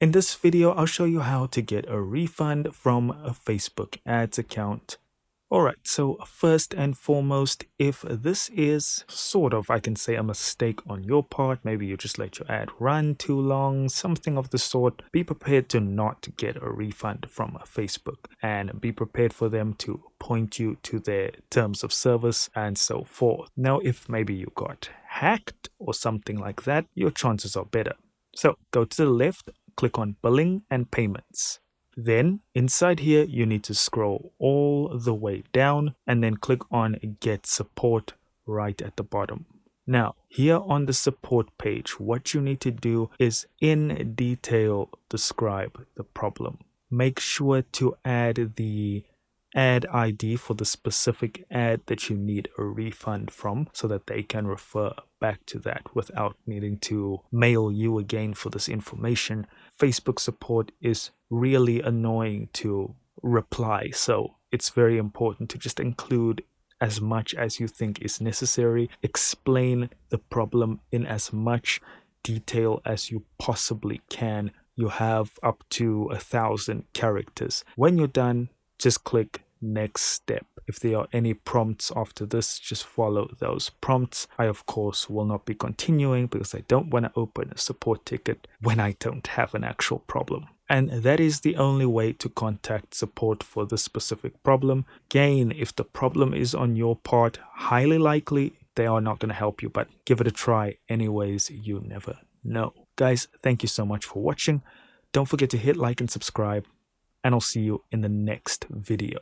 In this video, I'll show you how to get a refund from a Facebook ads account. Alright, so first and foremost, if this is sort of, I can say, a mistake on your part, maybe you just let your ad run too long, something of the sort, be prepared to not get a refund from Facebook and be prepared for them to point you to their terms of service and so forth. Now, if maybe you got hacked or something like that, your chances are better. So go to the left, click on Billing and Payments. Then inside here, you need to scroll all the way down and then click on Get Support right at the bottom. Now, here on the support page, what you need to do is in detail describe the problem. Make sure to add the ad ID for the specific ad that you need a refund from so that they can refer back to that without needing to mail you again for this information. Facebook support is really annoying to reply, so it's very important to just include as much as you think is necessary. Explain the problem in as much detail as you possibly can. You have up to 1,000 characters. When you're done, just click next step. If there are any prompts after this, just follow those prompts. I, of course, will not be continuing because I don't want to open a support ticket when I don't have an actual problem. And that is the only way to contact support for this specific problem. Again, if the problem is on your part, highly likely they are not going to help you, but give it a try anyways. You never know. Guys, thank you so much for watching. Don't forget to hit like and subscribe, and I'll see you in the next video.